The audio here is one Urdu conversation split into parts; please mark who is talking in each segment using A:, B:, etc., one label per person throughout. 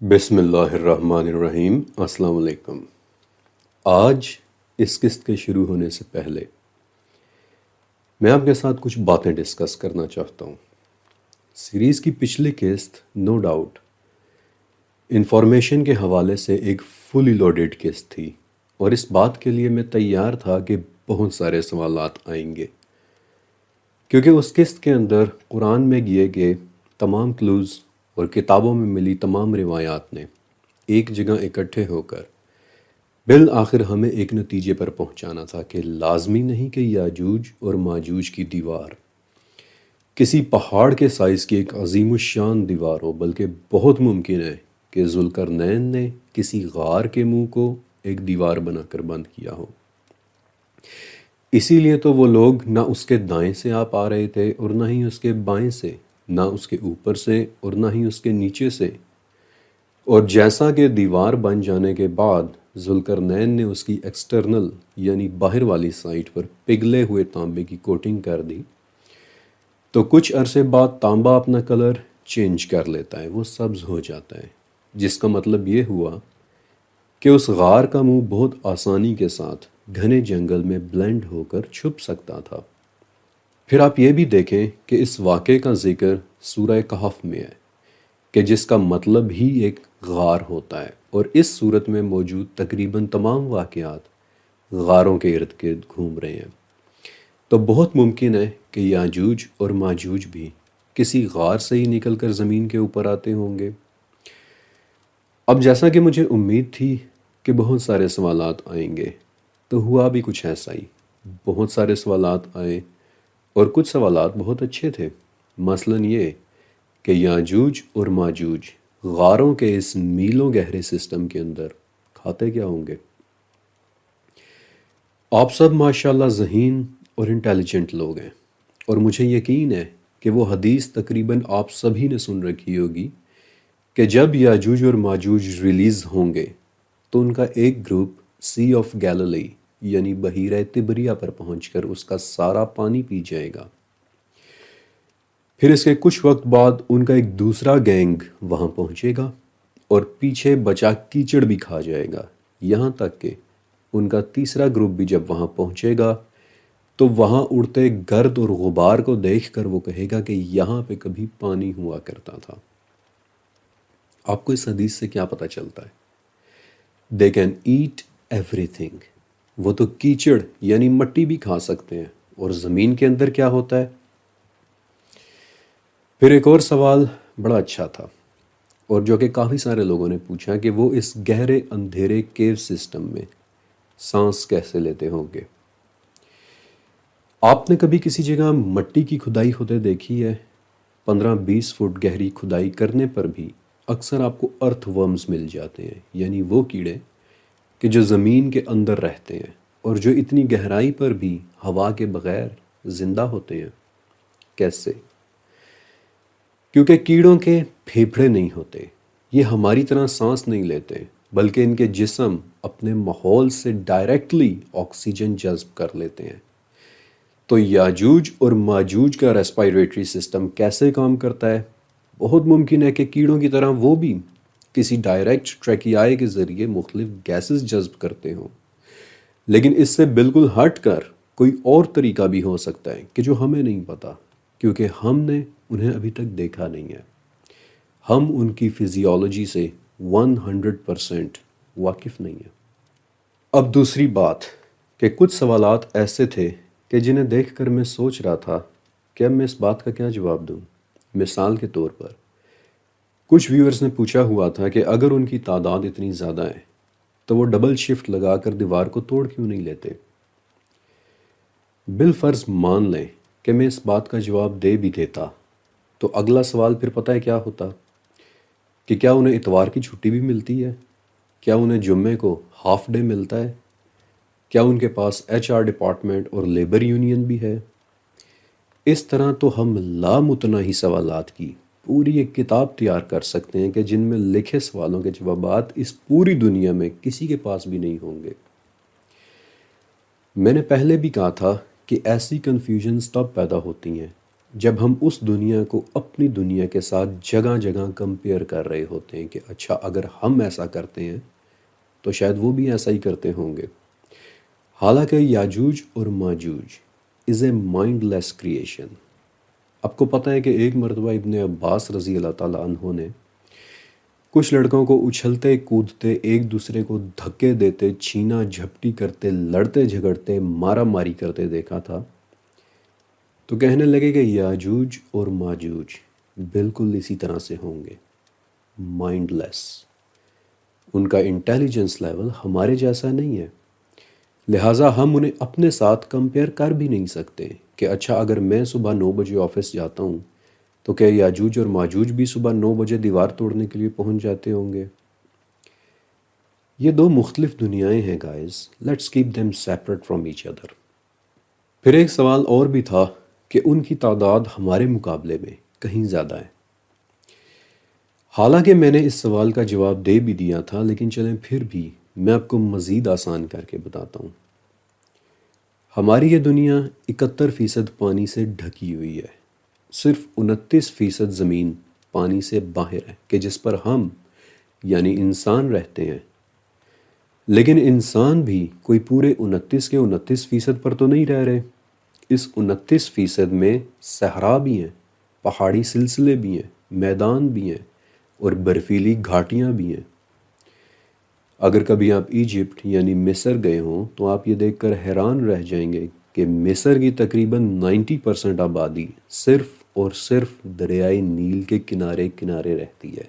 A: بسم اللہ الرحمن الرحیم۔ السلام علیکم۔ آج اس قسط کے شروع ہونے سے پہلے میں آپ کے ساتھ کچھ باتیں ڈسکس کرنا چاہتا ہوں۔ سیریز کی پچھلی قسط نو ڈاؤٹ انفارمیشن کے حوالے سے ایک فلی لوڈڈ قسط تھی، اور اس بات کے لیے میں تیار تھا کہ بہت سارے سوالات آئیں گے، کیونکہ اس قسط کے اندر قرآن میں دیے گئے تمام کلوز اور کتابوں میں ملی تمام روایات نے ایک جگہ اکٹھے ہو کر بالآخر ہمیں ایک نتیجے پر پہنچانا تھا کہ لازمی نہیں کہ یاجوج اور ماجوج کی دیوار کسی پہاڑ کے سائز کی ایک عظیم الشان دیوار ہو، بلکہ بہت ممکن ہے کہ ذوالقرنین نے کسی غار کے منہ کو ایک دیوار بنا کر بند کیا ہو۔ اسی لیے تو وہ لوگ نہ اس کے دائیں سے آ پا رہے تھے اور نہ ہی اس کے بائیں سے، نہ اس کے اوپر سے اور نہ ہی اس کے نیچے سے، اور جیسا کہ دیوار بن جانے کے بعد ذوالقرنین نے اس کی ایکسٹرنل یعنی باہر والی سائٹ پر پگھلے ہوئے تانبے کی کوٹنگ کر دی، تو کچھ عرصے بعد تانبا اپنا کلر چینج کر لیتا ہے، وہ سبز ہو جاتا ہے، جس کا مطلب یہ ہوا کہ اس غار کا منہ بہت آسانی کے ساتھ گھنے جنگل میں بلینڈ ہو کر چھپ سکتا تھا۔ پھر آپ یہ بھی دیکھیں کہ اس واقعے کا ذکر سورہ کہف میں ہے، کہ جس کا مطلب ہی ایک غار ہوتا ہے، اور اس صورت میں موجود تقریباً تمام واقعات غاروں کے ارد گرد گھوم رہے ہیں۔ تو بہت ممکن ہے کہ یاجوج اور ماجوج بھی کسی غار سے ہی نکل کر زمین کے اوپر آتے ہوں گے۔ اب جیسا کہ مجھے امید تھی کہ بہت سارے سوالات آئیں گے، تو ہوا بھی کچھ ایسا ہی، بہت سارے سوالات آئے، اور کچھ سوالات بہت اچھے تھے۔ مثلاً یہ کہ یاجوج اور ماجوج غاروں کے اس میلوں گہرے سسٹم کے اندر کھاتے کیا ہوں گے؟ آپ سب ماشاءاللہ ذہین اور انٹیلیجنٹ لوگ ہیں، اور مجھے یقین ہے کہ وہ حدیث تقریباً آپ سبھی نے سن رکھی ہوگی کہ جب یاجوج اور ماجوج ریلیز ہوں گے تو ان کا ایک گروپ سی آف گیلیلی یعنی بحیرہ تبریہ پر پہنچ کر اس کا سارا پانی پی جائے گا۔ پھر اس کے کچھ وقت بعد ان کا ایک دوسرا گینگ وہاں پہنچے گا اور پیچھے بچا کیچڑ بھی کھا جائے گا، یہاں تک کہ ان کا تیسرا گروپ بھی جب وہاں پہنچے گا تو وہاں اڑتے گرد اور غبار کو دیکھ کر وہ کہے گا کہ یہاں پہ کبھی پانی ہوا کرتا تھا۔ آپ کو اس حدیث سے کیا پتہ چلتا ہے؟ They can eat everything۔ وہ تو کیچڑ یعنی مٹی بھی کھا سکتے ہیں، اور زمین کے اندر کیا ہوتا ہے؟ پھر ایک اور سوال بڑا اچھا تھا، اور جو کہ کافی سارے لوگوں نے پوچھا کہ وہ اس گہرے اندھیرے کیو سسٹم میں سانس کیسے لیتے ہوں گے۔ آپ نے کبھی کسی جگہ مٹی کی کھدائی ہوتے دیکھی ہے؟ 15-20 فٹ گہری کھدائی کرنے پر بھی اکثر آپ کو ارتھ ورمز مل جاتے ہیں، یعنی وہ کیڑے کہ جو زمین کے اندر رہتے ہیں اور جو اتنی گہرائی پر بھی ہوا کے بغیر زندہ ہوتے ہیں۔ کیسے؟ کیونکہ کیڑوں کے پھیپھڑے نہیں ہوتے، یہ ہماری طرح سانس نہیں لیتے، بلکہ ان کے جسم اپنے ماحول سے ڈائریکٹلی آکسیجن جذب کر لیتے ہیں۔ تو یاجوج اور ماجوج کا ریسپائریٹری سسٹم کیسے کام کرتا ہے؟ بہت ممکن ہے کہ کیڑوں کی طرح وہ بھی کسی ڈائریکٹ ٹریکیائی کے ذریعے مختلف گیسز جذب کرتے ہوں، لیکن اس سے بالکل ہٹ کر کوئی اور طریقہ بھی ہو سکتا ہے کہ جو ہمیں نہیں پتا، کیونکہ ہم نے انہیں ابھی تک دیکھا نہیں ہے، ہم ان کی فزیولوجی سے 100% واقف نہیں ہیں۔ اب دوسری بات کہ کچھ سوالات ایسے تھے کہ جنہیں دیکھ کر میں سوچ رہا تھا کہ اب میں اس بات کا کیا جواب دوں۔ مثال کے طور پر کچھ ویورز نے پوچھا ہوا تھا کہ اگر ان کی تعداد اتنی زیادہ ہے تو وہ ڈبل شفٹ لگا کر دیوار کو توڑ کیوں نہیں لیتے؟ بالفرض مان لیں کہ میں اس بات کا جواب دے بھی دیتا، تو اگلا سوال پھر پتہ ہے کیا ہوتا؟ کہ کیا انہیں اتوار کی چھٹی بھی ملتی ہے؟ کیا انہیں جمعے کو ہاف ڈے ملتا ہے؟ کیا ان کے پاس HR ڈپارٹمنٹ اور لیبر یونین بھی ہے؟ اس طرح تو ہم لامتناہی سوالات کی پوری ایک کتاب تیار کر سکتے ہیں کہ جن میں لکھے سوالوں کے جوابات اس پوری دنیا میں کسی کے پاس بھی نہیں ہوں گے۔ میں نے پہلے بھی کہا تھا کہ ایسی کنفیوژنز تب پیدا ہوتی ہیں جب ہم اس دنیا کو اپنی دنیا کے ساتھ جگہ جگہ کمپیئر کر رہے ہوتے ہیں کہ اچھا اگر ہم ایسا کرتے ہیں تو شاید وہ بھی ایسا ہی کرتے ہوں گے. حالانکہ یاجوج اور ماجوج از اے مائنڈ لیس کریشن. آپ کو پتہ ہے کہ ایک مرتبہ ابن عباس رضی اللہ تعالیٰ عنہ نے کچھ لڑکوں کو اچھلتے کودتے ایک دوسرے کو دھکے دیتے چھینا جھپٹی کرتے لڑتے جھگڑتے مارا ماری کرتے دیکھا تھا. تو کہنے لگے کہ یاجوج اور ماجوج بالکل اسی طرح سے ہوں گے، مائنڈ لیس. ان کا انٹیلیجنس لیول ہمارے جیسا نہیں ہے، لہٰذا ہم انہیں اپنے ساتھ کمپیئر کر بھی نہیں سکتے کہ اچھا اگر میں صبح 9 بجے آفس جاتا ہوں تو کیا یاجوج اور ماجوج بھی صبح 9 بجے دیوار توڑنے کے لیے پہنچ جاتے ہوں گے؟ یہ دو مختلف دنیایں ہیں guys, let's keep them separate from each other. پھر ایک سوال اور بھی تھا کہ ان کی تعداد ہمارے مقابلے میں کہیں زیادہ ہے. حالانکہ میں نے اس سوال کا جواب دے بھی دیا تھا، لیکن چلیں پھر بھی میں آپ کو مزید آسان کر کے بتاتا ہوں. ہماری یہ دنیا 71% پانی سے ڈھکی ہوئی ہے، صرف 29% زمین پانی سے باہر ہے کہ جس پر ہم یعنی انسان رہتے ہیں. لیکن انسان بھی کوئی پورے 29% پر تو نہیں رہ رہے. اس 29% میں صحرا بھی ہیں، پہاڑی سلسلے بھی ہیں، میدان بھی ہیں اور برفیلی گھاٹیاں بھی ہیں. اگر کبھی آپ ایجپٹ یعنی مصر گئے ہوں تو آپ یہ دیکھ کر حیران رہ جائیں گے کہ مصر کی تقریباً 90% آبادی صرف اور صرف دریائے نیل کے کنارے کنارے رہتی ہے.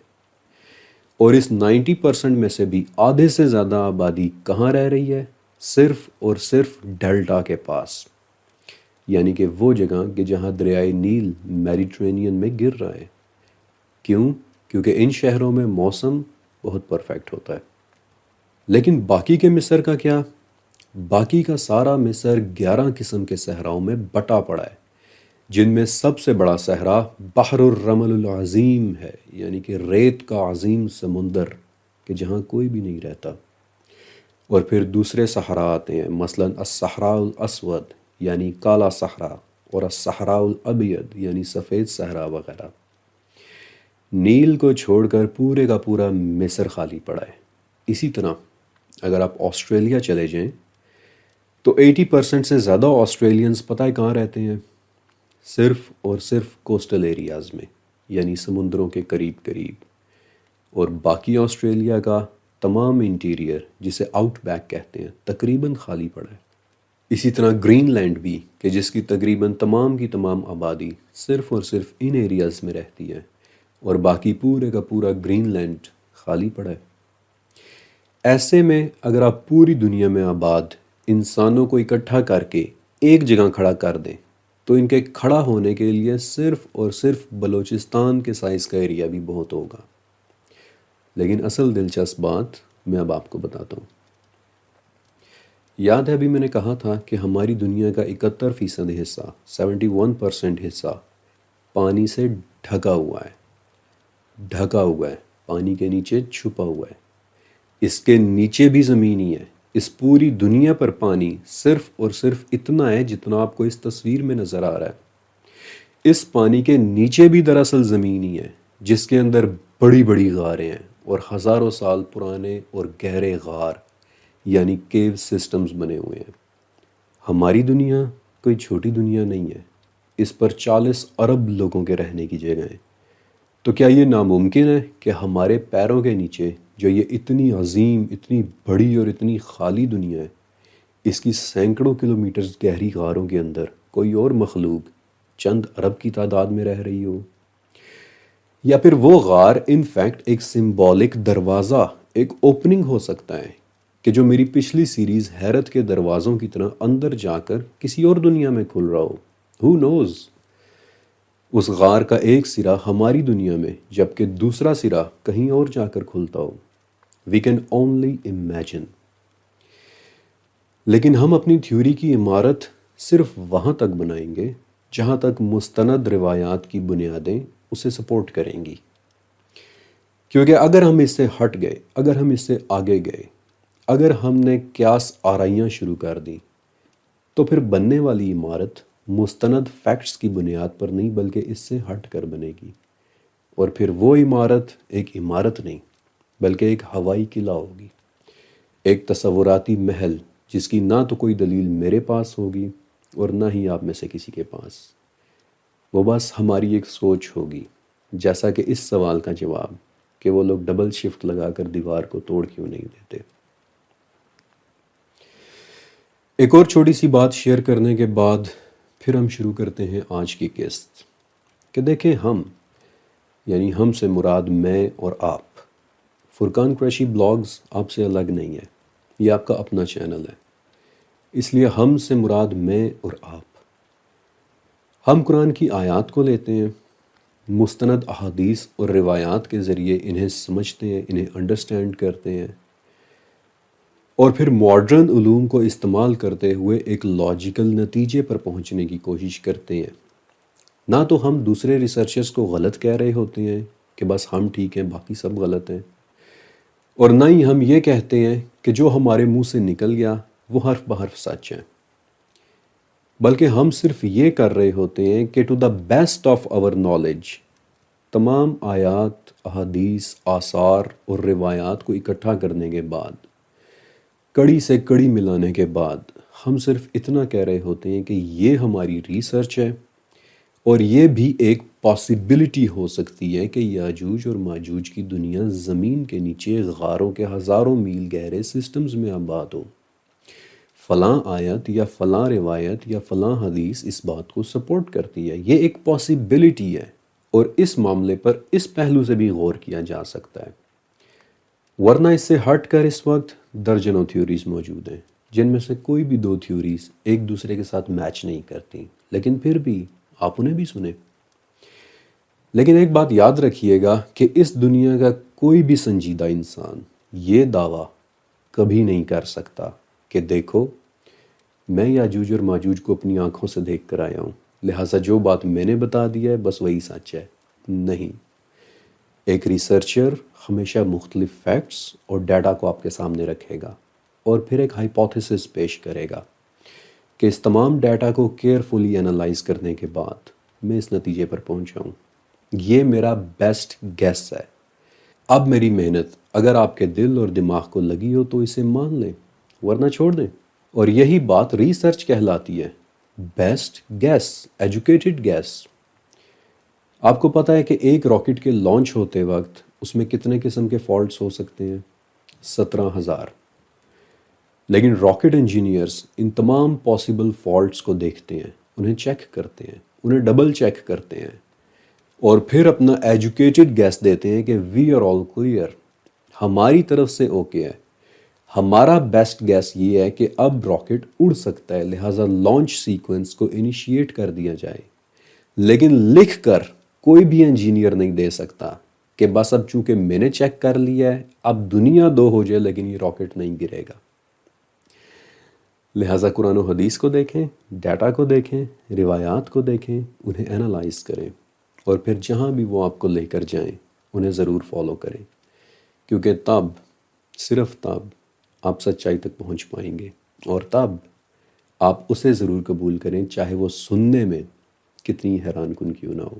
A: اور اس 90% میں سے بھی آدھے سے زیادہ آبادی کہاں رہ رہی ہے؟ صرف اور صرف ڈیلٹا کے پاس، یعنی کہ وہ جگہ کہ جہاں دریائے نیل میڈیٹرینین میں گر رہا ہے. کیوں؟ کیونکہ ان شہروں میں موسم بہت پرفیکٹ ہوتا ہے. لیکن باقی کے مصر کا کیا؟ باقی کا سارا مصر 11 قسم کے صحراؤں میں بٹا پڑا ہے، جن میں سب سے بڑا صحرا بحر الرمل العظیم ہے، یعنی کہ ریت کا عظیم سمندر کہ جہاں کوئی بھی نہیں رہتا. اور پھر دوسرے صحرا آتے ہیں، مثلاً الصحراء الاسود یعنی کالا صحرا، اور الصحراء الابیض یعنی سفید صحرا وغیرہ. نیل کو چھوڑ کر پورے کا پورا مصر خالی پڑا ہے. اسی طرح اگر آپ آسٹریلیا چلے جائیں تو 80% سے زیادہ آسٹریلینز پتہ ہے کہاں رہتے ہیں؟ صرف اور صرف کوسٹل ایریاز میں، یعنی سمندروں کے قریب قریب. اور باقی آسٹریلیا کا تمام انٹیریئر جسے آؤٹ بیک کہتے ہیں تقریباً خالی پڑا ہے. اسی طرح گرین لینڈ بھی کہ جس کی تقریباً تمام کی تمام آبادی صرف اور صرف ان ایریاز میں رہتی ہے، اور باقی پورے کا پورا گرین لینڈ خالی پڑا ہے. ایسے میں اگر آپ پوری دنیا میں آباد انسانوں کو اکٹھا کر کے ایک جگہ کھڑا کر دیں تو ان کے کھڑا ہونے کے لیے صرف اور صرف بلوچستان کے سائز کا ایریا بھی بہت ہوگا. لیکن اصل دلچسپ بات میں اب آپ کو بتاتا ہوں. یاد ہے ابھی میں نے کہا تھا کہ ہماری دنیا کا 71% حصہ 71% حصہ پانی سے ڈھکا ہوا ہے. ڈھکا ہوا ہے، پانی کے نیچے چھپا ہوا ہے. اس کے نیچے بھی زمین ہی ہے. اس پوری دنیا پر پانی صرف اور صرف اتنا ہے جتنا آپ کو اس تصویر میں نظر آ رہا ہے. اس پانی کے نیچے بھی دراصل زمین ہی ہے جس کے اندر بڑی بڑی غاریں ہیں اور ہزاروں سال پرانے اور گہرے غار یعنی کیو سسٹمز بنے ہوئے ہیں. ہماری دنیا کوئی چھوٹی دنیا نہیں ہے، اس پر 40 ارب لوگوں کے رہنے کی جگہ ہیں. تو کیا یہ ناممکن ہے کہ ہمارے پیروں کے نیچے جو یہ اتنی عظیم، اتنی بڑی اور اتنی خالی دنیا ہے، اس کی سینکڑوں کلومیٹرز گہری غاروں کے اندر کوئی اور مخلوق چند ارب کی تعداد میں رہ رہی ہو؟ یا پھر وہ غار انفیکٹ ایک سمبولک دروازہ، ایک اوپننگ ہو سکتا ہے کہ جو میری پچھلی سیریز حیرت کے دروازوں کی طرح اندر جا کر کسی اور دنیا میں کھل رہا ہو. Who knows؟ اس غار کا ایک سرا ہماری دنیا میں جبکہ دوسرا سرا کہیں اور جا کر کھلتا ہو. We can only imagine. لیکن ہم اپنی تھیوری کی عمارت صرف وہاں تک بنائیں گے جہاں تک مستند روایات کی بنیادیں اسے سپورٹ کریں گی. کیونکہ اگر ہم اس سے ہٹ گئے، اگر ہم اس سے آگے گئے، اگر ہم نے قیاس آرائیاں شروع کر دیں تو پھر بننے والی عمارت مستند فیکٹس کی بنیاد پر نہیں بلکہ اس سے ہٹ کر بنے گی، اور پھر وہ عمارت ایک عمارت نہیں بلکہ ایک ہوائی قلعہ ہوگی، ایک تصوراتی محل جس کی نہ تو کوئی دلیل میرے پاس ہوگی اور نہ ہی آپ میں سے کسی کے پاس، وہ بس ہماری ایک سوچ ہوگی، جیسا کہ اس سوال کا جواب کہ وہ لوگ ڈبل شفٹ لگا کر دیوار کو توڑ کیوں نہیں دیتے۔ ایک اور چھوٹی سی بات شیئر کرنے کے بعد پھر ہم شروع کرتے ہیں آج کی قسط کہ دیکھیں یعنی ہم سے مراد میں اور آپ، فرقان قریشی بلاگز آپ سے الگ نہیں ہے، یہ آپ کا اپنا چینل ہے، اس لیے ہم سے مراد میں اور آپ، ہم قرآن کی آیات کو لیتے ہیں، مستند احادیث اور روایات کے ذریعے انہیں سمجھتے ہیں، انہیں انڈرسٹینڈ کرتے ہیں، اور پھر ماڈرن علوم کو استعمال کرتے ہوئے ایک لاجیکل نتیجے پر پہنچنے کی کوشش کرتے ہیں۔ نہ تو ہم دوسرے ریسرچرز کو غلط کہہ رہے ہوتے ہیں کہ بس ہم ٹھیک ہیں باقی سب غلط ہیں، اور نہ ہی ہم یہ کہتے ہیں کہ جو ہمارے منہ سے نکل گیا وہ حرف بحرف سچ ہے، بلکہ ہم صرف یہ کر رہے ہوتے ہیں کہ to the best of our knowledge تمام آیات، احادیث، آثار اور روایات کو اکٹھا کرنے کے بعد، کڑی سے کڑی ملانے کے بعد، ہم صرف اتنا کہہ رہے ہوتے ہیں کہ یہ ہماری ریسرچ ہے، اور یہ بھی ایک پاسیبلٹی ہو سکتی ہے کہ یاجوج اور ماجوج کی دنیا زمین کے نیچے غاروں کے ہزاروں میل گہرے سسٹمز میں آباد ہو۔ فلاں آیت یا فلاں روایت یا فلاں حدیث اس بات کو سپورٹ کرتی ہے، یہ ایک پاسیبلٹی ہے، اور اس معاملے پر اس پہلو سے بھی غور کیا جا سکتا ہے۔ ورنہ اس سے ہٹ کر اس وقت درجنوں تھیوریز موجود ہیں جن میں سے کوئی بھی دو تھیوریز ایک دوسرے کے ساتھ میچ نہیں کرتی، لیکن پھر بھی آپ انہیں بھی سنیں۔ لیکن ایک بات یاد رکھیے گا کہ اس دنیا کا کوئی بھی سنجیدہ انسان یہ دعویٰ کبھی نہیں کر سکتا کہ دیکھو میں یاجوج اور ماجوج کو اپنی آنکھوں سے دیکھ کر آیا ہوں، لہٰذا جو بات میں نے بتا دی ہے بس وہی سچ ہے۔ نہیں، ایک ریسرچر ہمیشہ مختلف فیکٹس اور ڈیٹا کو آپ کے سامنے رکھے گا اور پھر ایک ہائپوتھیسس پیش کرے گا کہ اس تمام ڈیٹا کو کیئرفلی انالائز کرنے کے بعد میں اس نتیجے پر پہنچا ہوں، یہ میرا بیسٹ گیس ہے۔ اب میری محنت اگر آپ کے دل اور دماغ کو لگی ہو تو اسے مان لیں، ورنہ چھوڑ دیں۔ اور یہی بات ریسرچ کہلاتی ہے، بیسٹ گیس، ایجوکیٹڈ گیس۔ آپ کو پتہ ہے کہ ایک راکٹ کے لانچ ہوتے وقت اس میں کتنے قسم کے فالٹس ہو سکتے ہیں؟ 17,000۔ لیکن راکٹ انجینئرز ان تمام پاسبل فالٹس کو دیکھتے ہیں، انہیں چیک کرتے ہیں، انہیں ڈبل چیک کرتے ہیں، اور پھر اپنا ایجوکیٹڈ گیس دیتے ہیں کہ وی آر آل کلیئر، ہماری طرف سے اوکے ہے، ہمارا بیسٹ گیس یہ ہے کہ اب راکٹ اڑ سکتا ہے، لہٰذا لانچ سیکوینس کو انیشیٹ کر دیا جائے۔ لیکن لکھ کر کوئی بھی انجینئر نہیں دے سکتا کہ بس اب چونکہ میں نے چیک کر لیا ہے اب دنیا دو ہو جائے لیکن یہ راکٹ نہیں گرے گا۔ لہٰذا قرآن و حدیث کو دیکھیں، ڈیٹا کو دیکھیں، روایات کو دیکھیں، انہیں انالائز کریں، اور پھر جہاں بھی وہ آپ کو لے کر جائیں انہیں ضرور فالو کریں، کیونکہ تب، صرف تب آپ سچائی تک پہنچ پائیں گے، اور تب آپ اسے ضرور قبول کریں چاہے وہ سننے میں کتنی حیران کن کیوں نہ ہو۔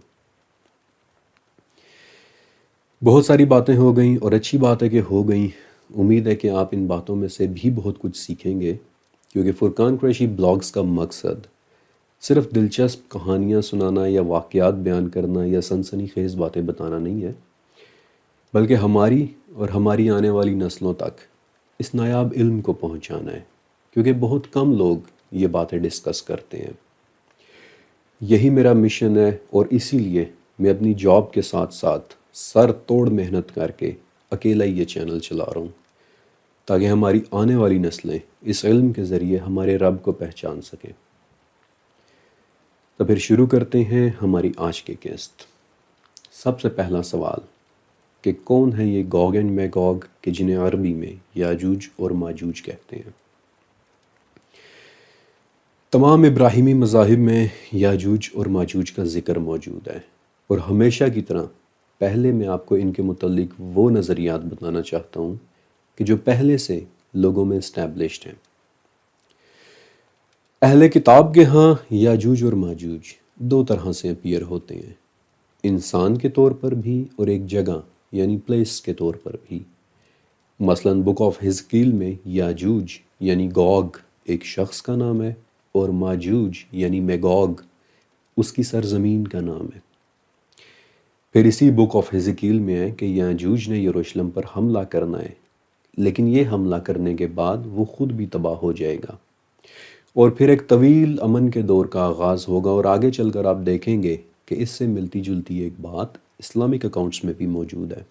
A: بہت ساری باتیں ہو گئیں اور اچھی بات ہے کہ ہو گئیں، امید ہے کہ آپ ان باتوں میں سے بھی بہت کچھ سیکھیں گے، کیونکہ فرقان قریشی بلاگز کا مقصد صرف دلچسپ کہانیاں سنانا یا واقعات بیان کرنا یا سنسنی خیز باتیں بتانا نہیں ہے، بلکہ ہماری اور ہماری آنے والی نسلوں تک اس نایاب علم کو پہنچانا ہے، کیونکہ بہت کم لوگ یہ باتیں ڈسکس کرتے ہیں۔ یہی میرا مشن ہے، اور اسی لیے میں اپنی جاب کے ساتھ ساتھ سر توڑ محنت کر کے اکیلا ہی یہ چینل چلا رہا ہوں، تاکہ ہماری آنے والی نسلیں اس علم کے ذریعے ہمارے رب کو پہچان سکیں۔ تو پھر شروع کرتے ہیں ہماری آج کی قسط۔ سب سے پہلا سوال کہ کون ہے یہ گوگ اینڈ میگوگ کہ جنہیں عربی میں یاجوج اور ماجوج کہتے ہیں؟ تمام ابراہیمی مذاہب میں یاجوج اور ماجوج کا ذکر موجود ہے، اور ہمیشہ کی طرح پہلے میں آپ کو ان کے متعلق وہ نظریات بتانا چاہتا ہوں کہ جو پہلے سے لوگوں میں اسٹیبلشڈ ہیں۔ اہل کتاب کے ہاں یاجوج اور ماجوج دو طرح سے اپیئر ہوتے ہیں، انسان کے طور پر بھی اور ایک جگہ یعنی پلیس کے طور پر بھی۔ مثلاً بک آف حزقیل میں یاجوج یعنی گوگ ایک شخص کا نام ہے، اور ماجوج یعنی میگوگ اس کی سرزمین کا نام ہے۔ پھر اسی بک آف حزقیل میں ہے کہ یاجوج نے یروشلم پر حملہ کرنا ہے، لیکن یہ حملہ کرنے کے بعد وہ خود بھی تباہ ہو جائے گا، اور پھر ایک طویل امن کے دور کا آغاز ہوگا، اور آگے چل کر آپ دیکھیں گے کہ اس سے ملتی جلتی ایک بات اسلامک اکاؤنٹس میں بھی موجود ہے۔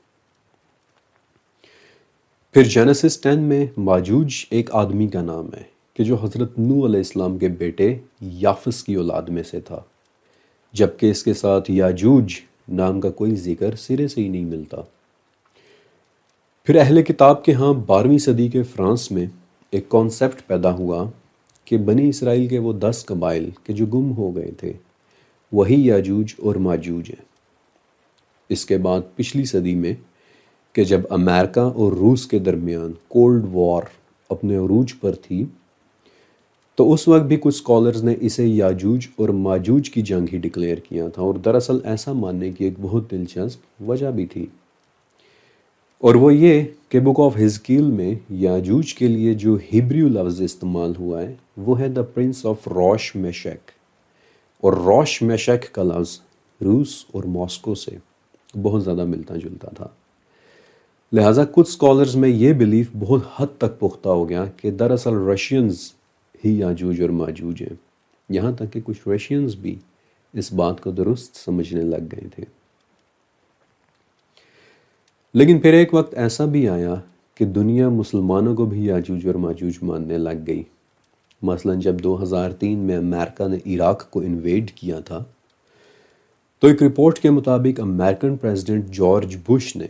A: پھر جینیسس 10 میں ماجوج ایک آدمی کا نام ہے کہ جو حضرت نوح علیہ السلام کے بیٹے یافس کی اولاد میں سے تھا، جبکہ اس کے ساتھ یاجوج نام کا کوئی ذکر سرے سے ہی نہیں ملتا۔ پھر اہل کتاب کے ہاں 12ویں صدی کے فرانس میں ایک کانسیپٹ پیدا ہوا کہ بنی اسرائیل کے وہ 10 قبائل کہ جو گم ہو گئے تھے وہی یاجوج اور ماجوج ہیں۔ اس کے بعد پچھلی صدی میں کہ جب امریکہ اور روس کے درمیان کولڈ وار اپنے عروج پر تھی، تو اس وقت بھی کچھ سکولرز نے اسے یاجوج اور ماجوج کی جنگ ہی ڈکلیئر کیا تھا، اور دراصل ایسا ماننے کی ایک بہت دلچسپ وجہ بھی تھی، اور وہ یہ کہ بک آف حزقیل میں یاجوج کے لیے جو ہیبریو لفظ استعمال ہوا ہے وہ ہے دا پرنس آف روش میشک، اور روش میشک کا لفظ روس اور ماسکو سے بہت زیادہ ملتا جلتا تھا۔ لہٰذا کچھ سکولرز میں یہ بلیف بہت حد تک پختہ ہو گیا کہ دراصل رشینز ہی یاجوج اور ماجوج ہیں، یہاں تک کہ کچھ رشینز بھی اس بات کو درست سمجھنے لگ گئے تھے۔ لیکن پھر ایک وقت ایسا بھی آیا کہ دنیا مسلمانوں کو بھی یاجوج اور ماجوج ماننے لگ گئی۔ مثلاً جب 2003 میں امریکہ نے عراق کو انویڈ کیا تھا، تو ایک رپورٹ کے مطابق امریکن پریزیڈنٹ جارج بش نے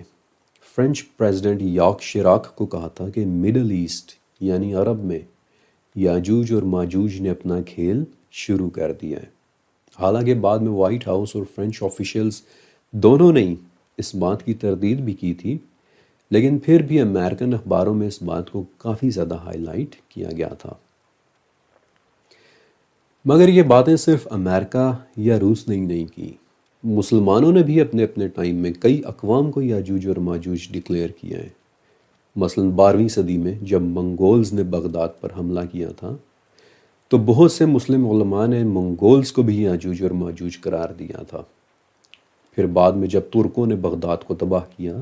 A: فرینچ پریزیڈنٹ یاک شیراک کو کہا تھا کہ مڈل ایسٹ یعنی عرب میں یاجوج اور ماجوج نے اپنا کھیل شروع کر دیا ہے۔ حالانکہ بعد میں وائٹ ہاؤس اور فرینچ آفیشلز دونوں نے اس بات کی تردید بھی کی تھی، لیکن پھر بھی امریکن اخباروں میں اس بات کو کافی زیادہ ہائی لائٹ کیا گیا تھا۔ مگر یہ باتیں صرف امریکہ یا روس نے ہی نہیں کی، مسلمانوں نے بھی اپنے اپنے ٹائم میں کئی اقوام کو یاجوج اور ماجوج ڈکلیئر کیا ہے۔ مثلاً 12ویں صدی میں جب منگولز نے بغداد پر حملہ کیا تھا، تو بہت سے مسلم علماء نے منگولز کو بھی یاجوج اور ماجوج قرار دیا تھا۔ پھر بعد میں جب ترکوں نے بغداد کو تباہ کیا،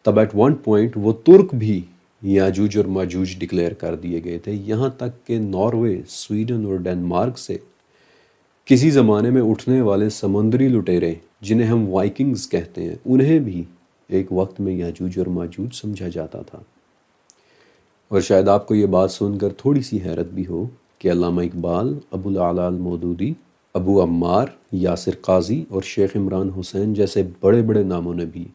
A: تب ایٹ ون پوائنٹ وہ ترک بھی یاجوج اور ماجوج ڈکلیئر کر دیے گئے تھے، یہاں تک کہ ناروے، سویڈن اور ڈنمارک سے کسی زمانے میں اٹھنے والے سمندری لٹیرے جنہیں ہم وائکنگز کہتے ہیں، انہیں بھی ایک وقت میں یاجوج اور ماجوج سمجھا جاتا تھا۔ اور شاید آپ کو یہ بات سن کر تھوڑی سی حیرت بھی ہو کہ علامہ اقبال، ابو العلا المودودی، ابو عمار، یاسر قاضی اور شیخ عمران حسین جیسے بڑے بڑے ناموں نے بھی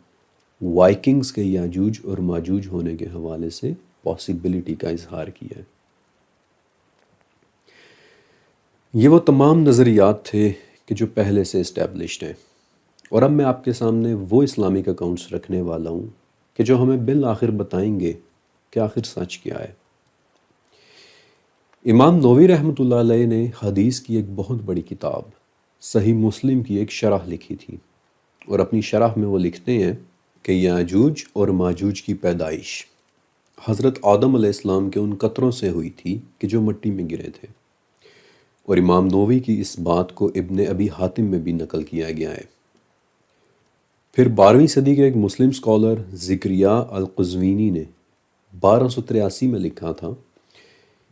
A: وائکنگز کے یاجوج اور ماجوج ہونے کے حوالے سے پاسبلٹی کا اظہار کیا ہے۔ یہ وہ تمام نظریات تھے کہ جو پہلے سے اسٹیبلشڈ ہیں، اور اب میں آپ کے سامنے وہ اسلامک اکاؤنٹس رکھنے والا ہوں کہ جو ہمیں بالآخر بتائیں گے کہ آخر سچ کیا ہے۔ امام نووی رحمۃ اللہ علیہ نے حدیث کی ایک بہت بڑی کتاب صحیح مسلم کی ایک شرح لکھی تھی، اور اپنی شرح میں وہ لکھتے ہیں کہ یاجوج اور ماجوج کی پیدائش حضرت آدم علیہ السلام کے ان قطروں سے ہوئی تھی کہ جو مٹی میں گرے تھے، اور امام نووی کی اس بات کو ابن ابی حاتم میں بھی نقل کیا گیا ہے۔ پھر 12ویں صدی کے ایک مسلم سکولر زکریا القزوینی نے 1283 میں لکھا تھا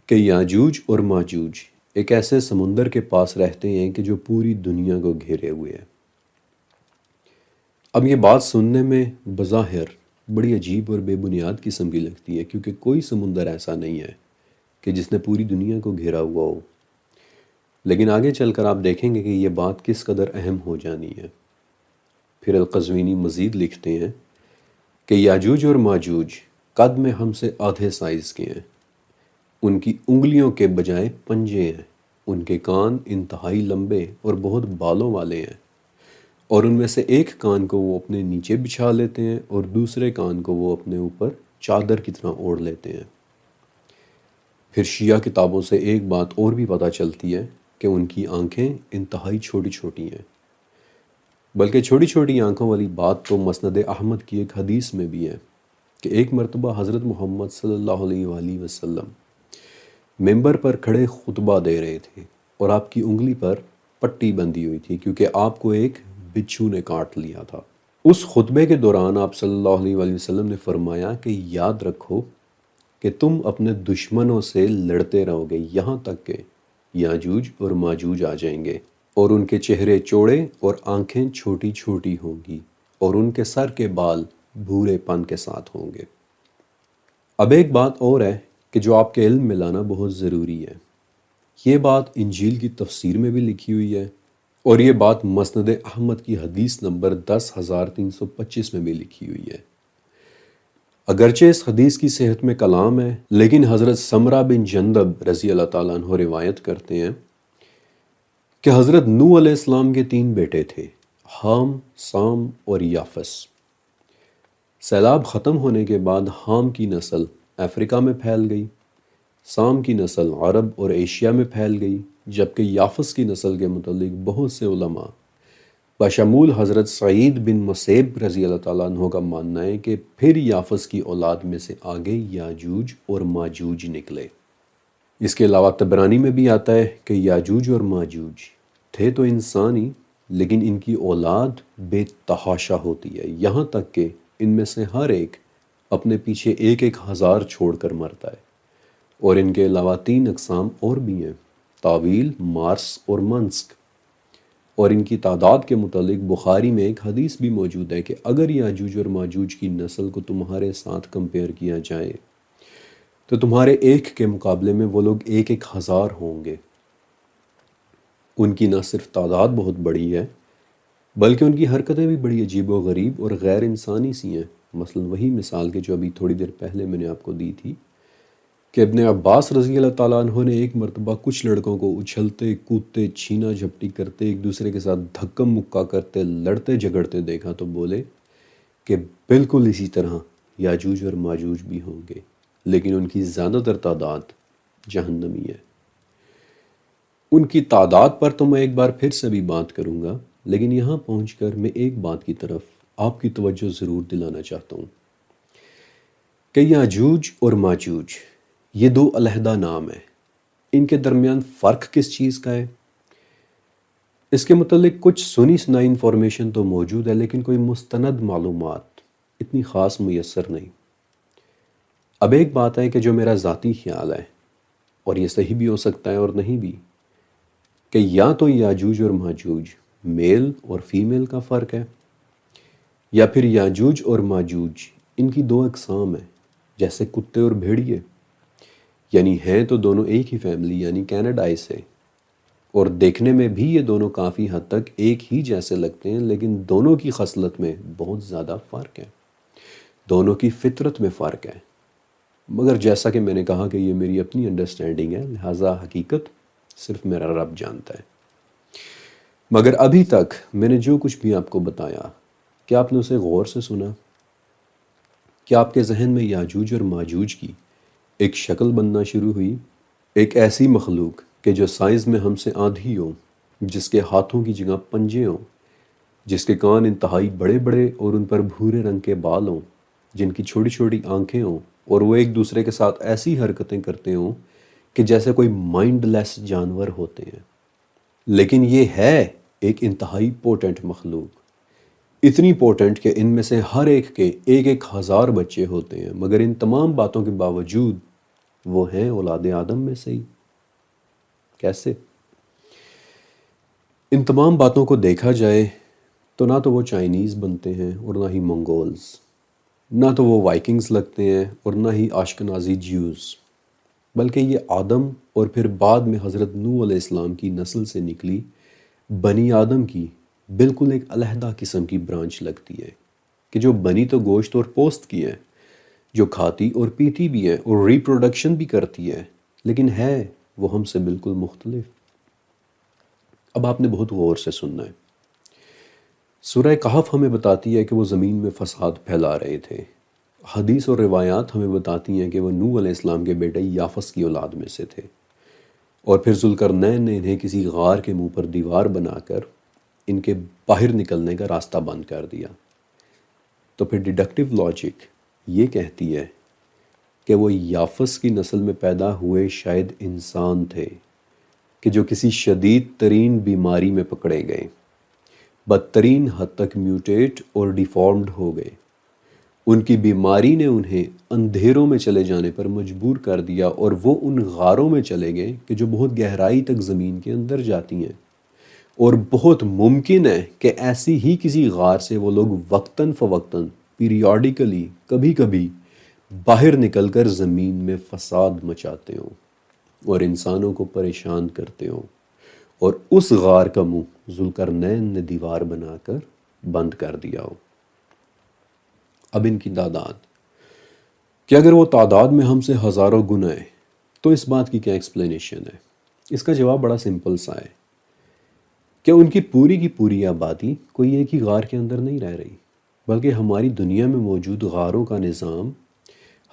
A: کہ یاجوج اور ماجوج ایک ایسے سمندر کے پاس رہتے ہیں کہ جو پوری دنیا کو گھیرے ہوئے ہے۔ اب یہ بات سننے میں بظاہر بڑی عجیب اور بے بنیاد قسم کی لگتی ہے، کیونکہ کوئی سمندر ایسا نہیں ہے کہ جس نے پوری دنیا کو گھیرا ہوا ہو، لیکن آگے چل کر آپ دیکھیں گے کہ یہ بات کس قدر اہم ہو جانی ہے۔ پھر القزوینی مزید لکھتے ہیں کہ یاجوج اور ماجوج قد میں ہم سے آدھے سائز کے ہیں، ان کی انگلیوں کے بجائے پنجے ہیں، ان کے کان انتہائی لمبے اور بہت بالوں والے ہیں، اور ان میں سے ایک کان کو وہ اپنے نیچے بچھا لیتے ہیں اور دوسرے کان کو وہ اپنے اوپر چادر کی طرح اوڑھ لیتے ہیں۔ پھر شیعہ کتابوں سے ایک بات اور بھی پتہ چلتی ہے کہ ان کی آنکھیں انتہائی چھوٹی چھوٹی ہیں، بلکہ چھوٹی چھوٹی آنکھوں والی بات تو مسند احمد کی ایک حدیث میں بھی ہے کہ ایک مرتبہ حضرت محمد صلی اللہ علیہ وآلہ وسلم ممبر پر کھڑے خطبہ دے رہے تھے اور آپ کی انگلی پر پٹی بندھی ہوئی تھی کیونکہ آپ کو ایک بچھو نے کاٹ لیا تھا۔ اس خطبے کے دوران آپ صلی اللہ علیہ وآلہ وسلم نے فرمایا کہ یاد رکھو کہ تم اپنے دشمنوں سے لڑتے رہو گے یہاں تک کہ یاجوج اور ماجوج آ جائیں گے، اور ان کے چہرے چوڑے اور آنکھیں چھوٹی چھوٹی ہوں گی اور ان کے سر کے بال بھورے پن کے ساتھ ہوں گے۔ اب ایک بات اور ہے کہ جو آپ کے علم میں لانا بہت ضروری ہے۔ یہ بات انجیل کی تفسیر میں بھی لکھی ہوئی ہے اور یہ بات مسند احمد کی حدیث نمبر 10,325 میں بھی لکھی ہوئی ہے۔ اگرچہ اس حدیث کی صحت میں کلام ہے، لیکن حضرت سمرہ بن جندب رضی اللہ تعالیٰ عنہ روایت کرتے ہیں کہ حضرت نوح علیہ السلام کے 3 بیٹے تھے، حام، سام اور یافس۔ سیلاب ختم ہونے کے بعد حام کی نسل افریقہ میں پھیل گئی، سام کی نسل عرب اور ایشیا میں پھیل گئی، جبکہ یافس کی نسل کے متعلق بہت سے علماء بشمول حضرت سعید بن مسیب رضی اللہ تعالیٰ عنہ کا ماننا ہے کہ پھر یافس کی اولاد میں سے آگے یاجوج اور ماجوج نکلے۔ اس کے علاوہ طبرانی میں بھی آتا ہے کہ یاجوج اور ماجوج تھے تو انسان ہی، لیکن ان کی اولاد بے تحاشا ہوتی ہے، یہاں تک کہ ان میں سے ہر ایک اپنے پیچھے 1,000 چھوڑ کر مرتا ہے۔ اور ان کے علاوہ 3 اقسام اور بھی ہیں، طاویل، مارس اور منسک۔ اور ان کی تعداد کے متعلق بخاری میں ایک حدیث بھی موجود ہے کہ اگر یاجوج اور ماجوج کی نسل کو تمہارے ساتھ کمپیئر کیا جائے تو تمہارے ایک کے مقابلے میں وہ لوگ 1,000 ہوں گے۔ ان کی نہ صرف تعداد بہت بڑی ہے بلکہ ان کی حرکتیں بھی بڑی عجیب و غریب اور غیر انسانی سی ہیں۔ مثلا وہی مثال کہ جو ابھی تھوڑی دیر پہلے میں نے آپ کو دی تھی کہ ابن عباس رضی اللہ تعالیٰ عنہ نے ایک مرتبہ کچھ لڑکوں کو اچھلتے کودتے چھینا جھپٹی کرتے ایک دوسرے کے ساتھ دھکم مکہ کرتے لڑتے جھگڑتے دیکھا تو بولے کہ بالکل اسی طرح یاجوج اور ماجوج بھی ہوں گے، لیکن ان کی زیادہ تر تعداد جہنمی ہے۔ ان کی تعداد پر تو میں ایک بار پھر سے بھی بات کروں گا، لیکن یہاں پہنچ کر میں ایک بات کی طرف آپ کی توجہ ضرور دلانا چاہتا ہوں کہ یاجوج اور ماجوج یہ 2 علیحدہ نام ہیں۔ ان کے درمیان فرق کس چیز کا ہے؟ اس کے متعلق کچھ سنی سنائی انفارمیشن تو موجود ہے، لیکن کوئی مستند معلومات اتنی خاص میسر نہیں۔ اب ایک بات ہے کہ جو میرا ذاتی خیال ہے، اور یہ صحیح بھی ہو سکتا ہے اور نہیں بھی، کہ یا تو یاجوج اور ماجوج میل اور فیمیل کا فرق ہے، یا پھر یاجوج اور ماجوج ان کی 2 اقسام ہیں، جیسے کتے اور بھیڑیے، یعنی ہیں تو دونوں ایک ہی فیملی یعنی کینیڈائی سے، اور دیکھنے میں بھی یہ دونوں کافی حد تک ایک ہی جیسے لگتے ہیں، لیکن دونوں کی خصلت میں بہت زیادہ فرق ہے، دونوں کی فطرت میں فرق ہے۔ مگر جیسا کہ میں نے کہا کہ یہ میری اپنی انڈرسٹینڈنگ ہے، لہٰذا حقیقت صرف میرا رب جانتا ہے۔ مگر ابھی تک میں نے جو کچھ بھی آپ کو بتایا، کیا آپ نے اسے غور سے سنا؟ کیا آپ کے ذہن میں یاجوج اور ماجوج کی ایک شکل بننا شروع ہوئی؟ ایک ایسی مخلوق کہ جو سائز میں ہم سے آدھی ہو، جس کے ہاتھوں کی جگہ پنجے ہوں، جس کے کان انتہائی بڑے بڑے اور ان پر بھورے رنگ کے بال ہوں، جن کی چھوٹی چھوٹی آنکھیں ہوں، اور وہ ایک دوسرے کے ساتھ ایسی حرکتیں کرتے ہوں کہ جیسے کوئی مائنڈ لیس جانور ہوتے ہیں۔ لیکن یہ ہے ایک انتہائی پوٹنٹ مخلوق، اتنی پوٹنٹ کہ ان میں سے ہر ایک کے 1,000 بچے ہوتے ہیں، مگر ان تمام باتوں کے باوجود وہ ہیں اولاد آدم میں سے ہی۔ کیسے؟ ان تمام باتوں کو دیکھا جائے تو نہ تو وہ چائنیز بنتے ہیں اور نہ ہی منگولز، نہ تو وہ وائکنگز لگتے ہیں اور نہ ہی آشکنازی جیوز، بلکہ یہ آدم اور پھر بعد میں حضرت نوح علیہ السلام کی نسل سے نکلی بنی آدم کی بالکل ایک علیحدہ قسم کی برانچ لگتی ہے، کہ جو بنی تو گوشت اور پوست کی ہے، جو کھاتی اور پیتی بھی ہے اور ریپروڈکشن بھی کرتی ہے، لیکن ہے وہ ہم سے بالکل مختلف۔ اب آپ نے بہت غور سے سننا ہے۔ سورہ کہف ہمیں بتاتی ہے کہ وہ زمین میں فساد پھیلا رہے تھے، حدیث اور روایات ہمیں بتاتی ہیں کہ وہ نوح علیہ السلام کے بیٹے یافس کی اولاد میں سے تھے، اور پھر ذوالقرنین نے انہیں کسی غار کے منہ پر دیوار بنا کر ان کے باہر نکلنے کا راستہ بند کر دیا۔ تو پھر ڈیڈکٹیو لاجک یہ کہتی ہے کہ وہ یافس کی نسل میں پیدا ہوئے شاید انسان تھے کہ جو کسی شدید ترین بیماری میں پکڑے گئے، بدترین حد تک میوٹیٹ اور ڈیفارمڈ ہو گئے۔ ان کی بیماری نے انہیں اندھیروں میں چلے جانے پر مجبور کر دیا، اور وہ ان غاروں میں چلے گئے کہ جو بہت گہرائی تک زمین کے اندر جاتی ہیں، اور بہت ممکن ہے کہ ایسی ہی کسی غار سے وہ لوگ وقتاً فوقتاً پیریوڈیکلی کبھی کبھی باہر نکل کر زمین میں فساد مچاتے ہوں اور انسانوں کو پریشان کرتے ہوں، اور اس غار کا منہ ذوالقرنین نے دیوار بنا کر بند کر دیا ہو۔ اب ان کی تعداد کہ اگر وہ تعداد میں ہم سے ہزاروں گنا ہے تو اس بات کی کیا ایکسپلینیشن ہے؟ اس کا جواب بڑا سمپل سا ہے کہ ان کی پوری آبادی کوئی ایک ہی غار کے اندر نہیں رہ رہی، بلکہ ہماری دنیا میں موجود غاروں کا نظام،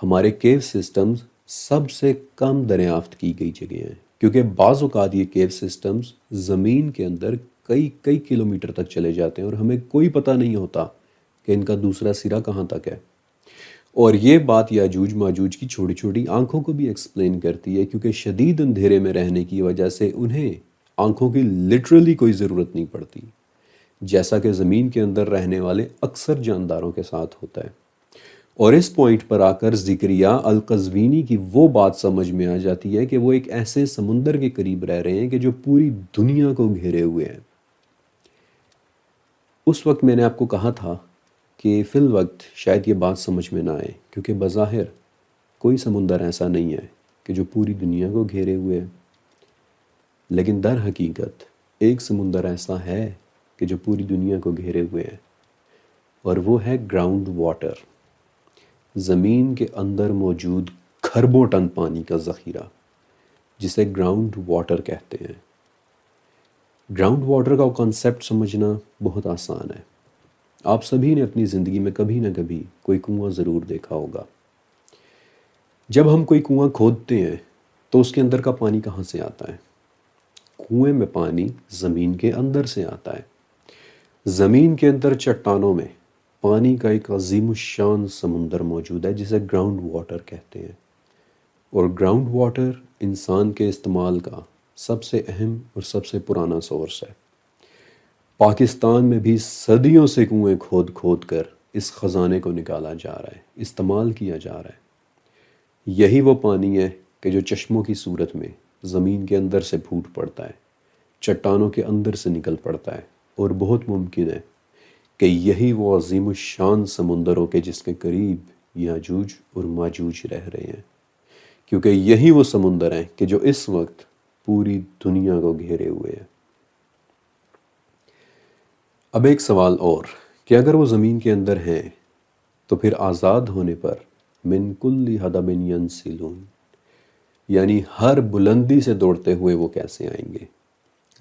A: ہمارے کیو سسٹمز سب سے کم دریافت کی گئی جگہ ہیں، کیونکہ بعض اوقات یہ کیو سسٹمز زمین کے اندر کئی کلومیٹر تک چلے جاتے ہیں اور ہمیں کوئی پتہ نہیں ہوتا کہ ان کا دوسرا سرا کہاں تک ہے۔ اور یہ بات یاجوج ماجوج کی چھوٹی چھوٹی آنکھوں کو بھی ایکسپلین کرتی ہے، کیونکہ شدید اندھیرے میں رہنے کی وجہ سے انہیں آنکھوں کی لٹرلی کوئی ضرورت نہیں پڑتی، جیسا کہ زمین کے اندر رہنے والے اکثر جانداروں کے ساتھ ہوتا ہے۔ اور اس پوائنٹ پر آ کر ذکریہ القزوینی کی وہ بات سمجھ میں آ جاتی ہے کہ وہ ایک ایسے سمندر کے قریب رہ رہے ہیں کہ جو پوری دنیا کو گھیرے ہوئے ہیں۔ اس وقت میں نے آپ کو کہا تھا کہ فی الوقت شاید یہ بات سمجھ میں نہ آئے، کیونکہ بظاہر کوئی سمندر ایسا نہیں ہے کہ جو پوری دنیا کو گھیرے ہوئے ہے، لیکن در حقیقت ایک سمندر ایسا ہے کہ جو پوری دنیا کو گھیرے ہوئے ہے، اور وہ ہے گراؤنڈ واٹر، زمین کے اندر موجود کھربوں ٹن پانی کا ذخیرہ، جسے گراؤنڈ واٹر کہتے ہیں۔ گراؤنڈ واٹر کا کانسیپٹ سمجھنا بہت آسان ہے۔ آپ سبھی نے اپنی زندگی میں کبھی نہ کبھی کوئی کنواں ضرور دیکھا ہوگا۔ جب ہم کوئی کنواں کھودتے ہیں تو اس کے اندر کا پانی کہاں سے آتا ہے؟ کنویں میں پانی زمین کے اندر سے آتا ہے۔ زمین کے اندر چٹانوں میں پانی کا ایک عظیم الشان سمندر موجود ہے جسے گراؤنڈ واٹر کہتے ہیں، اور گراؤنڈ واٹر انسان کے استعمال کا سب سے اہم اور سب سے پرانا سورس ہے۔ پاکستان میں بھی صدیوں سے کنویں کھود کھود کر اس خزانے کو نکالا جا رہا ہے، استعمال کیا جا رہا ہے۔ یہی وہ پانی ہے کہ جو چشموں کی صورت میں زمین کے اندر سے پھوٹ پڑتا ہے، چٹانوں کے اندر سے نکل پڑتا ہے، اور بہت ممکن ہے کہ یہی وہ عظیم الشان سمندر ہو کہ جس کے قریب یاجوج اور ماجوج رہ رہے ہیں، کیونکہ یہی وہ سمندر ہیں کہ جو اس وقت پوری دنیا کو گھیرے ہوئے ہیں۔ اب ایک سوال اور کہ اگر وہ زمین کے اندر ہیں تو پھر آزاد ہونے پر من کل حدب ینسلون، یعنی ہر بلندی سے دوڑتے ہوئے وہ کیسے آئیں گے؟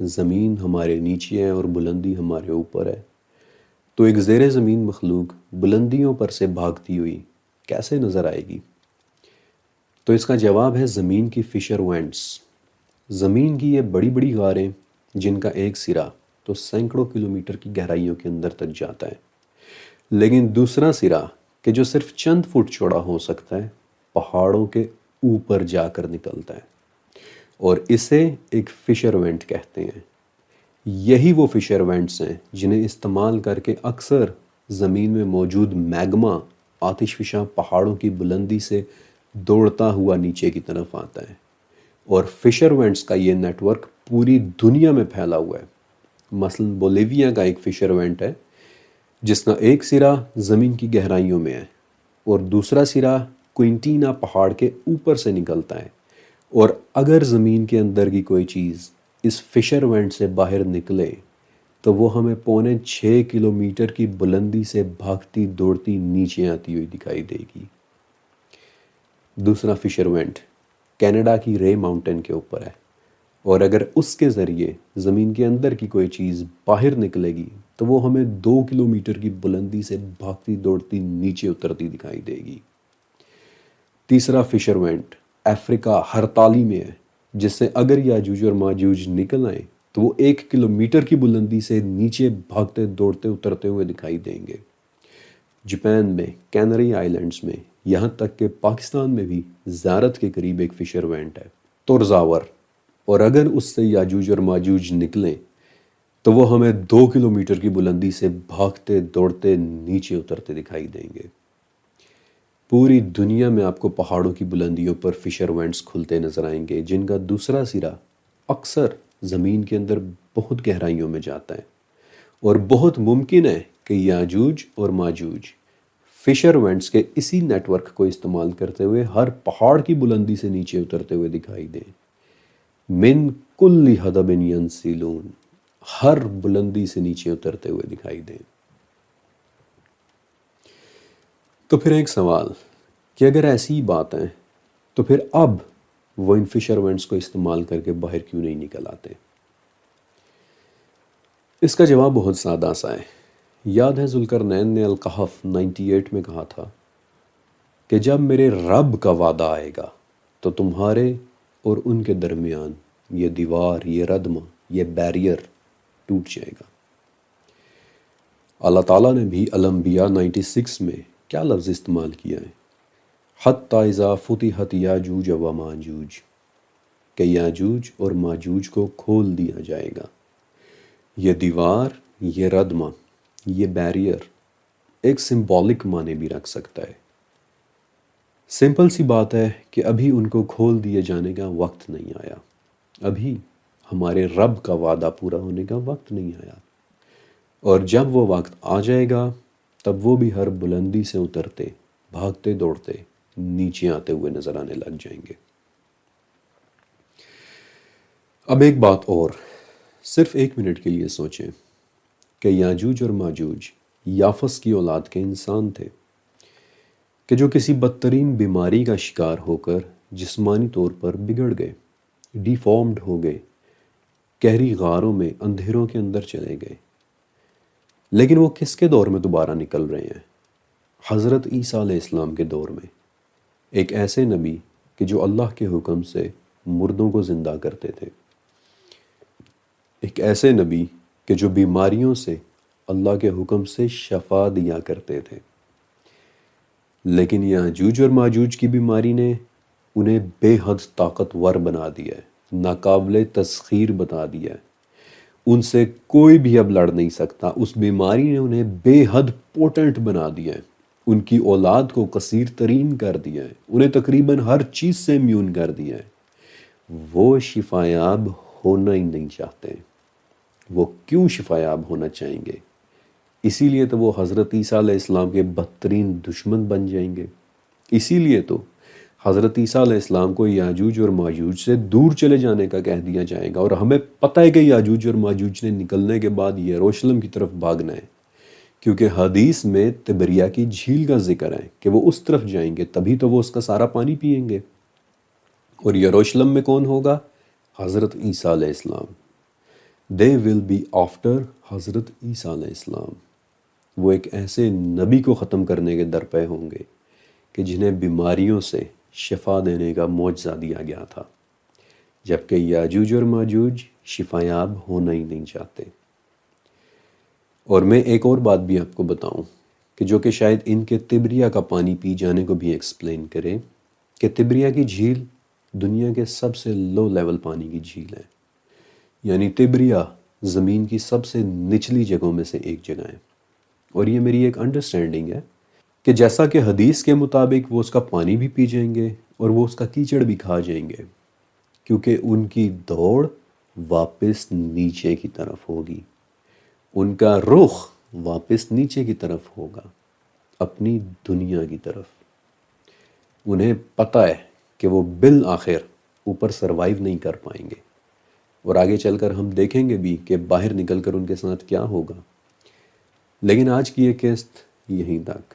A: زمین ہمارے نیچے ہے اور بلندی ہمارے اوپر ہے، تو ایک زیر زمین مخلوق بلندیوں پر سے بھاگتی ہوئی کیسے نظر آئے گی؟ تو اس کا جواب ہے زمین کی فشر وینٹس۔ زمین کی یہ بڑی بڑی غاریں جن کا ایک سرا تو سینکڑوں کلومیٹر کی گہرائیوں کے اندر تک جاتا ہے، لیکن دوسرا سرا کہ جو صرف چند فٹ چوڑا ہو سکتا ہے پہاڑوں کے اوپر جا کر نکلتا ہے، اور اسے ایک فشر وینٹ کہتے ہیں۔ یہی وہ فشر وینٹس ہیں جنہیں استعمال کر کے اکثر زمین میں موجود میگما آتش فشاں پہاڑوں کی بلندی سے دوڑتا ہوا نیچے کی طرف آتا ہے، اور فشر وینٹس کا یہ نیٹ ورک پوری دنیا میں پھیلا ہوا ہے۔ مثلا بولیویا کا ایک فشر وینٹ ہے جس کا ایک سرا زمین کی گہرائیوں میں ہے اور دوسرا سرا کوئنٹینا پہاڑ کے اوپر سے نکلتا ہے، اور اگر زمین کے اندر کی کوئی چیز اس فشر وینٹ سے باہر نکلے تو وہ ہمیں 6.25 کلومیٹر کی بلندی سے بھاگتی دوڑتی نیچے آتی ہوئی دکھائی دے گی۔ دوسرا فشر وینٹ کینیڈا کی رے ماؤنٹین کے اوپر ہے، اور اگر اس کے ذریعے زمین کے اندر کی کوئی چیز باہر نکلے گی تو وہ ہمیں 2 کلومیٹر کی بلندی سے بھاگتی دوڑتی نیچے اترتی دکھائی دے گی۔ تیسرا فشر وینٹ افریقہ ہرتالی میں ہے، جس سے اگر یاجوج اور ماجوج نکل آئیں تو وہ 1 کلومیٹر کی بلندی سے نیچے بھاگتے دوڑتے اترتے ہوئے دکھائی دیں گے۔ جاپان میں، کینری آئیلینڈز میں، یہاں تک کہ پاکستان میں بھی زیارت کے قریب ایک فشر وینٹ ہے تورزاور، اور اگر اس سے یاجوج اور ماجوج نکلیں تو وہ ہمیں 2 کلومیٹر کی بلندی سے بھاگتے دوڑتے نیچے اترتے دکھائی دیں گے۔ پوری دنیا میں آپ کو پہاڑوں کی بلندیوں پر فشر وینٹس کھلتے نظر آئیں گے، جن کا دوسرا سرا اکثر زمین کے اندر بہت گہرائیوں میں جاتا ہے، اور بہت ممکن ہے کہ یاجوج اور ماجوج فشر وینٹس کے اسی نیٹ ورک کو استعمال کرتے ہوئے ہر پہاڑ کی بلندی سے نیچے اترتے ہوئے دکھائی دیں۔ من کل حدب ینسلون، ہر بلندی سے نیچے اترتے ہوئے دکھائی دیں۔ تو پھر ایک سوال کہ اگر ایسی بات ہے تو پھر اب وہ ان فشر وینٹس کو استعمال کر کے باہر کیوں نہیں نکل آتے؟ اس کا جواب بہت سادہ سا ہے۔ یاد ہے ذوالقرنین نے الکہف 98 میں کہا تھا کہ جب میرے رب کا وعدہ آئے گا تو تمہارے اور ان کے درمیان یہ دیوار، یہ ردم، یہ بیریئر ٹوٹ جائے گا۔ اللہ تعالیٰ نے بھی الانبیاء 96 میں کیا لفظ استعمال کیا ہے؟ حتی اذا فتحت یاجوج و ماجوج، کہ یاجوج اور ماجوج کو کھول دیا جائے گا۔ یہ دیوار، یہ ردمہ، یہ بیریئر ایک سمبولک معنی بھی رکھ سکتا ہے۔ سمپل سی بات ہے کہ ابھی ان کو کھول دیے جانے کا وقت نہیں آیا، ابھی ہمارے رب کا وعدہ پورا ہونے کا وقت نہیں آیا، اور جب وہ وقت آ جائے گا تب وہ بھی ہر بلندی سے اترتے، بھاگتے دوڑتے نیچے آتے ہوئے نظر آنے لگ جائیں گے۔ اب ایک بات اور، صرف 1 منٹ کے لیے سوچیں کہ یاجوج اور ماجوج یافس کی اولاد کے انسان تھے کہ جو کسی بدترین بیماری کا شکار ہو کر جسمانی طور پر بگڑ گئے، ڈیفارمڈ ہو گئے، گہری غاروں میں اندھیروں کے اندر چلے گئے، لیکن وہ کس کے دور میں دوبارہ نکل رہے ہیں؟ حضرت عیسیٰ علیہ السلام کے دور میں، ایک ایسے نبی کہ جو اللہ کے حکم سے مردوں کو زندہ کرتے تھے، ایک ایسے نبی کہ جو بیماریوں سے اللہ کے حکم سے شفا دیا کرتے تھے، لیکن یاجوج اور ماجوج کی بیماری نے انہیں بے حد طاقتور بنا دیا ہے، ناقابل تسخیر بتا دیا ہے، ان سے کوئی بھی اب لڑ نہیں سکتا۔ اس بیماری نے انہیں بے حد پوٹنٹ بنا دیا ہے، ان کی اولاد کو قصیر ترین کر دیا ہے، انہیں تقریباً ہر چیز سے امیون کر دیا ہے۔ وہ شفایاب ہونا ہی نہیں چاہتے۔ وہ کیوں شفایاب ہونا چاہیں گے؟ اسی لیے تو وہ حضرت عیسیٰ علیہ السلام کے بدترین دشمن بن جائیں گے۔ اسی لیے تو حضرت عیسیٰ علیہ السلام کو یاجوج اور ماجوج سے دور چلے جانے کا کہہ دیا جائے گا، اور ہمیں پتہ ہے کہ یاجوج اور ماجوج نے نکلنے کے بعد یروشلم کی طرف بھاگنا ہے، کیونکہ حدیث میں تبریہ کی جھیل کا ذکر ہے کہ وہ اس طرف جائیں گے، تبھی تو وہ اس کا سارا پانی پئیں گے۔ اور یروشلم میں کون ہوگا؟ حضرت عیسیٰ علیہ السلام۔ They will be after حضرت عیسیٰ علیہ السلام۔ وہ ایک ایسے نبی کو ختم کرنے کے درپے ہوں گے کہ جنہیں بیماریوں سے شفا دینے کا معجزہ دیا گیا تھا، جبکہ یاجوج اور ماجوج شفایاب ہونا ہی نہیں چاہتے۔ اور میں ایک اور بات بھی آپ کو بتاؤں کہ جو کہ شاید ان کے تبریہ کا پانی پی جانے کو بھی ایکسپلین کرے، کہ تبریہ کی جھیل دنیا کے سب سے لو لیول پانی کی جھیل ہے، یعنی تبریہ زمین کی سب سے نچلی جگہوں میں سے ایک جگہ ہے۔ اور یہ میری ایک انڈرسٹینڈنگ ہے کہ جیسا کہ حدیث کے مطابق وہ اس کا پانی بھی پی جائیں گے اور وہ اس کا کیچڑ بھی کھا جائیں گے، کیونکہ ان کی دوڑ واپس نیچے کی طرف ہوگی، ان کا رخ واپس نیچے کی طرف ہوگا، اپنی دنیا کی طرف۔ انہیں پتہ ہے کہ وہ بالآخر اوپر سروائیو نہیں کر پائیں گے، اور آگے چل کر ہم دیکھیں گے بھی کہ باہر نکل کر ان کے ساتھ کیا ہوگا۔ لیکن آج کی یہ قسط یہیں تک۔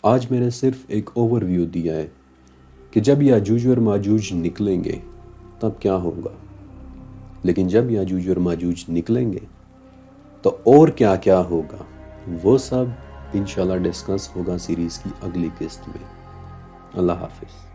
A: آج میں نے صرف ایک اوور ویو دیا ہے کہ جب یاجوج اور ماجوج نکلیں گے تب کیا ہوگا، لیکن جب یاجوج اور ماجوج نکلیں گے تو اور کیا کیا ہوگا وہ سب انشاءاللہ ڈسکس ہوگا سیریز کی اگلی قسط میں۔ اللہ حافظ۔